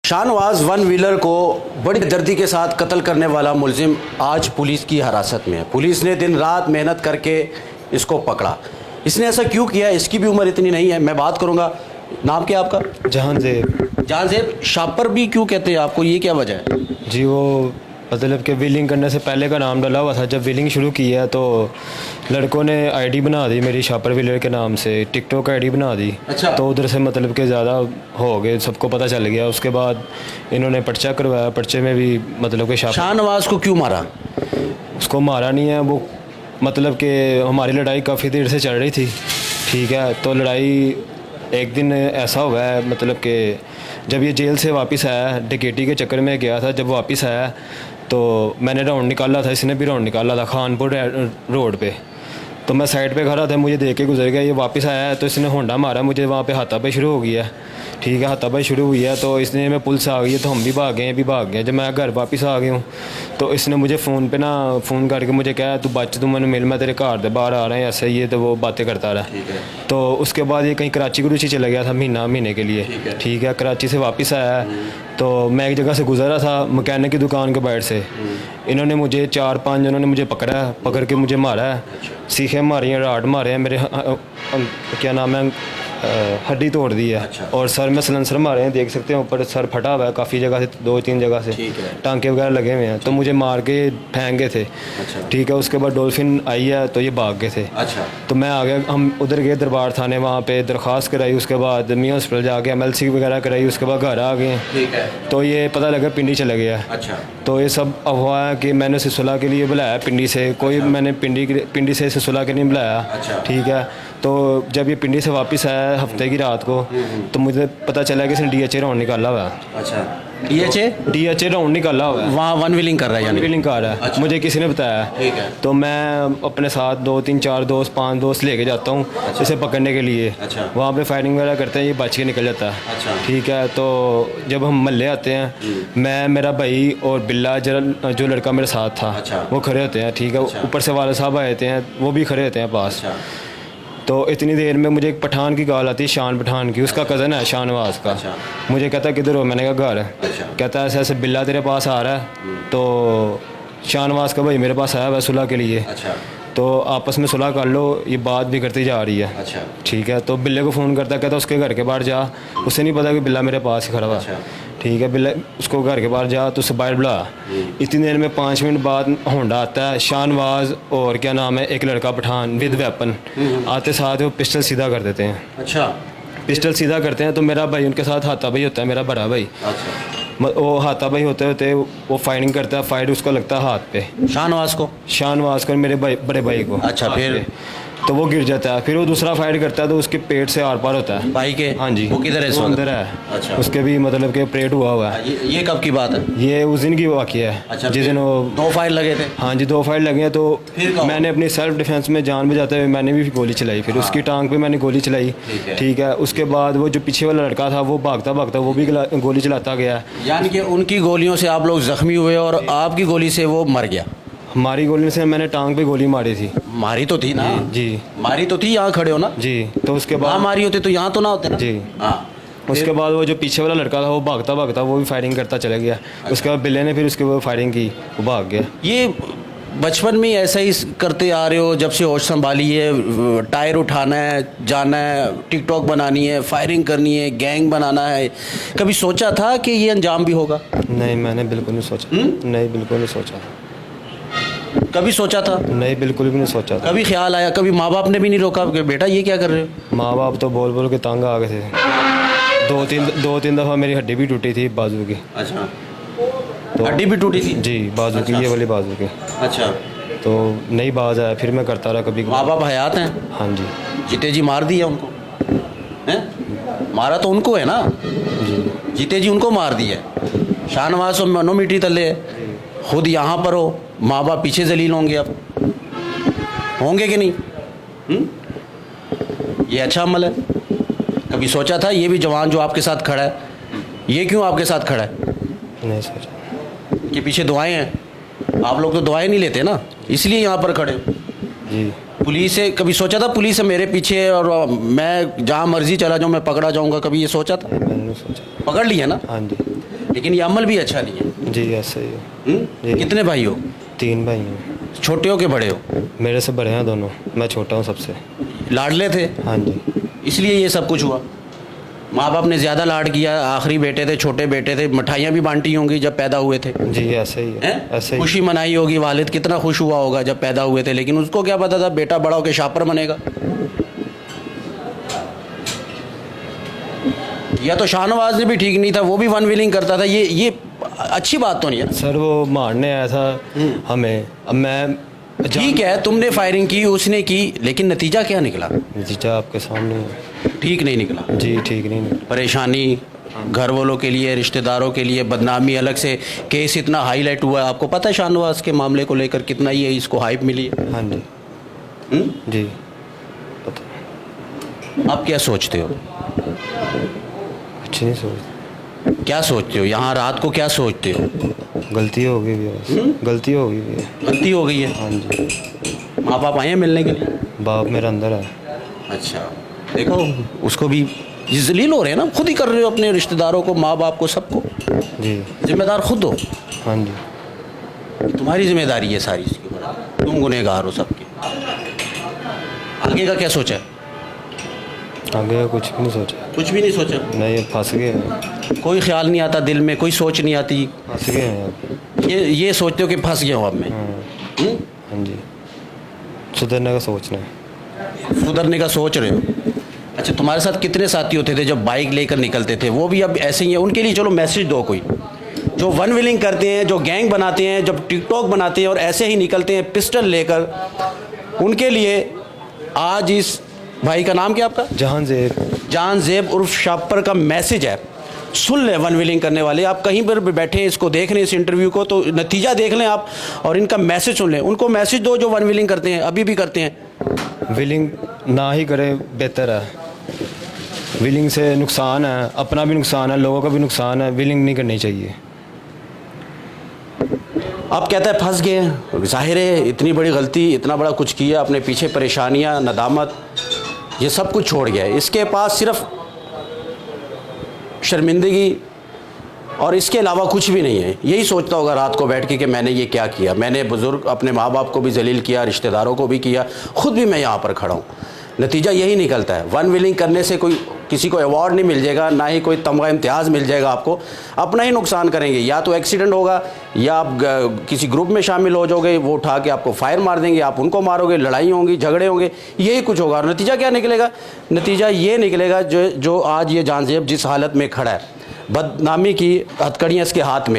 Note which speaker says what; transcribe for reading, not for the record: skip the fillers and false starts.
Speaker 1: Shahnawaz one wheeler को बड़ी दर्दी के साथ कत्ल करने वाला मुलजिम आज पुलिस की हिरासत में है। पुलिस ने दिन रात मेहनत करके इसको पकड़ा। इसने ऐसा क्यों किया, इसकी भी उम्र इतनी नहीं है। मैं बात करूंगा, नाम क्या आपका?
Speaker 2: जहांजेब।
Speaker 1: जहांजेब, शापर भी क्यों कहते हैं आपको, ये क्या वजह है?
Speaker 2: जी वो मतलब कि व्हीलिंग करने से पहले का नाम डाला हुआ था। जब व्हीलिंग शुरू की है तो लड़कों ने आईडी बना दी मेरी शापर व्हीलर के नाम से, टिकटॉक आईडी बना दी।
Speaker 1: अच्छा।
Speaker 2: तो उधर से मतलब कि ज़्यादा हो गए, सबको पता चल गया। उसके बाद इन्होंने पर्चा करवाया, पर्चे में भी मतलब कि
Speaker 1: शाहनवाज को क्यों मारा?
Speaker 2: उसको मारा नहीं है, वो मतलब कि हमारी लड़ाई काफ़ी देर से चल रही थी, ठीक है। तो लड़ाई एक दिन ऐसा हुआ है मतलब कि जब ये जेल से वापस आया, डकैती के चक्कर में गया था, जब वापस आया तो मैंने राउंड निकाला था, इसने भी राउंड निकाला था खानपुर रोड पे। तो मैं साइड पे खड़ा था, मुझे देख के गुजर गया। ये वापस आया है तो इसने होंडा मारा मुझे, वहाँ पे हाथापाई शुरू हो गई है, ठीक है। हाथापाई शुरू हुई है तो इसने में पुलिस आ गई है तो हम भी भाग गए, भी भाग गए। जब मैं घर वापस आ गया हूँ तो इसने मुझे फ़ोन पे फ़ोन करके मुझे कहा तू बच, तू मैंने मिल, मैं तेरे घर दे बाहर आ रहे हैं, ऐसे ये तो वो बातें करता रहा। तो उसके बाद ये कहीं कराची चला गया था महीने के लिए, ठीक है। कराची से वापस आया तो मैं एक जगह से गुजरा था मैकेनिक की दुकान के बाहर से। इन्होंने मुझे 4-5 जनों ने मुझे पकड़ के मुझे मारा है, सीखें मारी हैं, राड मारे हैं, मेरे क्या नाम है हड्डी तोड़ दी है।
Speaker 1: अच्छा।
Speaker 2: और सर में सलेंसर मारे हैं, देख सकते हैं ऊपर सर फटा हुआ है काफ़ी जगह से, 2-3 जगह से टांके वगैरह लगे हुए हैं। तो मुझे मार के फेंक गए थे।
Speaker 1: अच्छा।
Speaker 2: ठीक है। उसके बाद डॉल्फिन आई है तो ये भाग गए थे।
Speaker 1: अच्छा।
Speaker 2: तो मैं आ गया, हम उधर गए दरबार थाने, वहाँ पे दरख्वास्त कराई, उसके बाद मियाँ हॉस्पिटल जाके MLC वगैरह कराई, उसके बाद घर आ गए।
Speaker 1: ठीक है।
Speaker 2: तो ये पता लगा पिंडी चला गया।
Speaker 1: अच्छा।
Speaker 2: तो ये सब अफवाह है कि मैंने उसे सुलह के लिए बुलाया पिंडी से, कोई मैंने पिंडी से सुलह के नहीं बुलाया।
Speaker 1: अच्छा।
Speaker 2: ठीक है। तो जब ये पिंडी से वापस आया हफ्ते की रात को तो मुझे पता चला कि इसने DHA राउंड निकाला हुआ है।
Speaker 1: अच्छा। DHA
Speaker 2: राउंड निकाला हुआ है,
Speaker 1: वहाँ वन व्हीलिंग कर रहा है, यानी
Speaker 2: व्हीलिंग कर रहा है।
Speaker 1: अच्छा।
Speaker 2: मुझे किसी ने बताया।
Speaker 1: ठीक है।
Speaker 2: तो मैं अपने साथ 2-3-4 दोस्त 5 दोस्त लेके जाता हूँ इसे पकड़ने के लिए।
Speaker 1: अच्छा।
Speaker 2: वहाँ पे फायरिंग वगैरह करते हैं, ये बच के निकल जाता है।
Speaker 1: अच्छा।
Speaker 2: ठीक है। तो जब हम महल्ले आते हैं, मैं, मेरा भाई और बिल्ला जरा जो लड़का मेरे साथ था,
Speaker 1: अच्छा।
Speaker 2: वो खड़े होते हैं, ठीक है।
Speaker 1: अच्छा।
Speaker 2: ऊपर से वाले साहब आए थे हैं, वो भी खड़े होते हैं पास।
Speaker 1: अच्छा।
Speaker 2: तो इतनी देर में मुझे एक पठान की कॉल आती है, शान पठान की, उसका कज़न है शाहनवाज का।
Speaker 1: अच्छा।
Speaker 2: मुझे कहता किधर हो, मैंने कहा घर है।
Speaker 1: अच्छा।
Speaker 2: कहता है ऐसे ऐसे बिल्ला तेरे पास आ रहा है। तो शाहनवाज का भाई मेरे पास आया हुआ सुलह के लिए।
Speaker 1: अच्छा।
Speaker 2: तो आपस में सुलह कर लो, ये बात भी करती जा रही है।
Speaker 1: अच्छा।
Speaker 2: ठीक है। तो बिल्ले को फ़ोन करता, कहता उसके घर के बाहर जा, उसे नहीं पता कि बिल्ला मेरे पास ही खड़ा हुआ।
Speaker 1: अच्छा।
Speaker 2: ठीक है। बिल्ला उसको घर के बाहर जा तो उससे बाहर बुला। इतनी देर में 5 मिनट बाद होंडा आता है, शाहनवाज और क्या नाम है एक लड़का पठान विद वेपन आते साथ वो पिस्टल सीधा कर देते हैं।
Speaker 1: अच्छा।
Speaker 2: पिस्टल सीधा करते हैं तो मेरा भाई उनके साथ हाथापाई होता है, मेरा बड़ा भाई।
Speaker 1: अच्छा।
Speaker 2: वो हाथापाई होते होते वो फायरिंग करता है, फायर उसको लगता है हाथ पे,
Speaker 1: शाहनवाज को?
Speaker 2: शाहनवाज को, मेरे भाई बड़े भाई को।
Speaker 1: अच्छा।
Speaker 2: हाथ
Speaker 1: फिर?
Speaker 2: पे। तो वो गिर जाता है, फिर वो दूसरा फायर करता है तो उसके पेट से आर पार होता है।
Speaker 1: भाई के?
Speaker 2: हाँ जी।
Speaker 1: वो किधर है इस
Speaker 2: वो
Speaker 1: वक्त?
Speaker 2: अंदर है।
Speaker 1: अच्छा।
Speaker 2: उसके भी मतलब कि ऑपरेट हुआ हुआ है।
Speaker 1: ये कब की बात है?
Speaker 2: ये उस दिन की वाक़या है।
Speaker 1: अच्छा।
Speaker 2: जिस दिन वो
Speaker 1: 2 फायर लगे थे?
Speaker 2: हाँ जी 2 फायर लगे हैं। तो
Speaker 1: फिर कहो।
Speaker 2: मैंने अपनी सेल्फ डिफेंस में जान बचाते हुए मैंने भी गोली चलाई, फिर उसकी टांग पे मैंने गोली चलाई।
Speaker 1: ठीक है।
Speaker 2: ठीक है। उसके बाद वो जो पीछे वाला लड़का था वो भागता भागता वो भी गोली चलाता गया।
Speaker 1: यानी कि उनकी गोलियों से आप लोग जख्मी हुए और आपकी गोली से वो मर गया?
Speaker 2: हमारी गोली से मैंने टांग पे गोली मारी थी।
Speaker 1: मारी तो थी ना?
Speaker 2: जी
Speaker 1: मारी तो थी, यहाँ खड़े हो ना?
Speaker 2: जी। तो उसके
Speaker 1: वहाँ
Speaker 2: बाद
Speaker 1: मारी होती तो यहाँ तो ना होते ना?
Speaker 2: जी।
Speaker 1: हाँ।
Speaker 2: उसके बाद वो जो पीछे वाला लड़का था वो भागता भागता वो भी फायरिंग करता चला गया। उसके बाद बिल्ले ने फिर उसके वो फायरिंग की, वो भाग गया।
Speaker 1: ये बचपन में ऐसा ही करते आ रहे हो? जब से होश संभाली है, टायर उठाना है, जाना है, टिकटॉक बनानी है, फायरिंग करनी है, गैंग बनाना है, कभी सोचा था कि ये अंजाम भी होगा?
Speaker 2: नहीं, मैंने बिल्कुल नहीं सोचा। नहीं, बिल्कुल नहीं सोचा।
Speaker 1: कभी सोचा था?
Speaker 2: नहीं, बिल्कुल भी नहीं सोचा था।
Speaker 1: कभी ख्याल आया? कभी माँ बाप ने भी नहीं रोका कि बेटा ये क्या कर रहे हो?
Speaker 2: माँ बाप तो बोल बोल के तंग आ गए थे। 2-3 दफ़ा मेरी हड्डी भी टूटी थी बाजू की।
Speaker 1: अच्छा।
Speaker 2: तो
Speaker 1: हड्डी भी टूटी थी?
Speaker 2: जी, बाजू की, ये वाली बाजू की।
Speaker 1: अच्छा।
Speaker 2: तो नहीं बाज आया, फिर मैं करता रहा कभी।
Speaker 1: माँ बाप हयात हैं?
Speaker 2: हाँ जी।
Speaker 1: जीते जी मार दिया उनको? हैं? मारा तो उनको है ना?
Speaker 2: जी।
Speaker 1: जीते जी उनको मार दिया। शाहनवाज और मनोमीठी तले है, खुद यहाँ पर हो, माँ बाप पीछे जलील होंगे, अब होंगे कि नहीं? ये अच्छा अमल है? कभी सोचा था ये भी जवान जो आपके साथ खड़ा है, ये क्यों आपके साथ खड़ा है?
Speaker 2: नहीं सोचा।
Speaker 1: कि पीछे दुआएं हैं? आप लोग तो दुआएं नहीं लेते ना, इसलिए यहाँ पर खड़े हो।
Speaker 2: जी।
Speaker 1: पुलिस से कभी सोचा था पुलिस है मेरे पीछे और मैं जहाँ मर्जी चला जाऊँ मैं पकड़ा जाऊँगा, कभी ये सोचा था?
Speaker 2: मैंने नहीं सोचा।
Speaker 1: पकड़ लिया ना?
Speaker 2: हाँ जी।
Speaker 1: लेकिन ये अमल भी अच्छा नहीं है।
Speaker 2: जी ऐसे ही है। जी।
Speaker 1: कितने भाई हो?
Speaker 2: 3 भाई हैं।
Speaker 1: छोटे हो के बड़े हो?
Speaker 2: मेरे से बड़े हैं दोनों, मैं छोटा हूँ सबसे।
Speaker 1: लाडले थे
Speaker 2: हाँ जी।
Speaker 1: इसलिए ये सब कुछ हुआ? माँ बाप ने ज़्यादा लाड किया, आखिरी बेटे थे, छोटे बेटे थे, मिठाइयाँ भी बांटी होंगी जब पैदा हुए थे?
Speaker 2: जी ऐसे ही है।
Speaker 1: हैं?
Speaker 2: ऐसे ही।
Speaker 1: खुशी मनाई होगी, वालिद कितना खुश हुआ होगा जब पैदा हुए थे, लेकिन उसको क्या पता था बेटा बड़ा होकर शापर बनेगा। या तो शाहनवाज ने भी ठीक नहीं था, वो भी वन विलिंग करता था, ये अच्छी बात तो नहीं है।
Speaker 2: सर वो मारने आया था हमें, अब मैं
Speaker 1: ठीक है, तुमने फायरिंग की, उसने की, लेकिन नतीजा क्या निकला?
Speaker 2: नतीजा आपके सामने है।
Speaker 1: ठीक नहीं निकला।
Speaker 2: जी ठीक नहीं निकला।
Speaker 1: परेशानी घर वालों के लिए, रिश्तेदारों के लिए, बदनामी, अलग से केस इतना हाईलाइट हुआ है। आपको पता है शाहनवाज के मामले को लेकर कितना ये इसको हाइप मिली है?
Speaker 2: हाँ जी। जी पता।
Speaker 1: आप क्या सोचते हो?
Speaker 2: कुछ नहीं सोच।
Speaker 1: क्या सोचते हो यहाँ रात को, क्या सोचते हो?
Speaker 2: गलती हो गई भी है बस। गलती हो गई भी है।
Speaker 1: गलती हो गई है?
Speaker 2: हाँ जी।
Speaker 1: माँ बाप आए हैं मिलने के लिए?
Speaker 2: बाप मेरा अंदर है।
Speaker 1: अच्छा, देखो उसको भी जलील हो रहे हैं ना, खुद ही कर रहे हो अपने रिश्तेदारों को, माँ बाप को, सबको।
Speaker 2: जी।
Speaker 1: जिम्मेदार खुद हो।
Speaker 2: हाँ जी।
Speaker 1: तुम्हारी जिम्मेदारी है सारी इसकी, तुम गुनहगार हो सबके। आगे का क्या सोचा है?
Speaker 2: आगे का कुछ भी नहीं सोचा।
Speaker 1: कुछ भी नहीं सोचा?
Speaker 2: नहीं फंस गए हैं।
Speaker 1: कोई ख्याल नहीं आता दिल में, कोई सोच नहीं आती?
Speaker 2: फंस गए हैं अब।
Speaker 1: ये सोचते हो कि फंस गया हूँ अब मैं?
Speaker 2: हाँ जी। सुधरने का सोचना है।
Speaker 1: सुधरने का सोच रहे हो? अच्छा, तुम्हारे साथ कितने साथी होते थे जब बाइक लेकर निकलते थे? वो भी अब ऐसे ही हैं? उनके लिए चलो मैसेज दो कोई, जो वन विलिंग करते हैं, जो गैंग बनाते हैं, जब टिकटॉक बनाते हैं और ऐसे ही निकलते हैं पिस्टल लेकर, उनके लिए आज इस भाई का नाम क्या आपका? जहान ज़ेब उर्फ शापर का मैसेज है। सुन लें वन विलिंग करने वाले, आप कहीं पर भी बैठे हैं, इसको देख रहे हैं इस इंटरव्यू को, तो नतीजा देख लें आप और इनका मैसेज सुन लें। उनको मैसेज दो जो वन विलिंग करते हैं, अभी भी करते हैं।
Speaker 2: विलिंग ना ही करे बेहतर है। विलिंग से नुकसान है, अपना भी नुकसान है, लोगों का भी नुकसान है। विलिंग नहीं करनी चाहिए।
Speaker 1: आप कहते हैं फंस गए हैं, जाहिर है इतनी बड़ी गलती, इतना बड़ा कुछ किया, अपने पीछे परेशानियां, नदामत, ये सब कुछ छोड़ गया है। इसके पास सिर्फ शर्मिंदगी और इसके अलावा कुछ भी नहीं है। यही सोचता होगा रात को बैठ के कि मैंने ये क्या किया, मैंने बुज़ुर्ग अपने माँ बाप को भी जलील किया, रिश्तेदारों को भी किया, ख़ुद भी मैं यहाँ पर खड़ा हूँ। नतीजा यही निकलता है। वन विलिंग करने से कोई किसी को अवार्ड नहीं मिल जाएगा, ना ही कोई तमगा इम्तियाज़ मिल जाएगा आपको। अपना ही नुकसान करेंगे, या तो एक्सीडेंट होगा या आप किसी ग्रुप में शामिल हो जाओगे, वो उठा के आपको फायर मार देंगे, आप उनको मारोगे, लड़ाई होंगी, झगड़े होंगे, यही कुछ होगा। और नतीजा क्या निकलेगा? नतीजा ये निकलेगा जो आज ये जहान ज़ेब जिस हालत में खड़ा है, बदनामी की हथकड़ियाँ इसके हाथ में।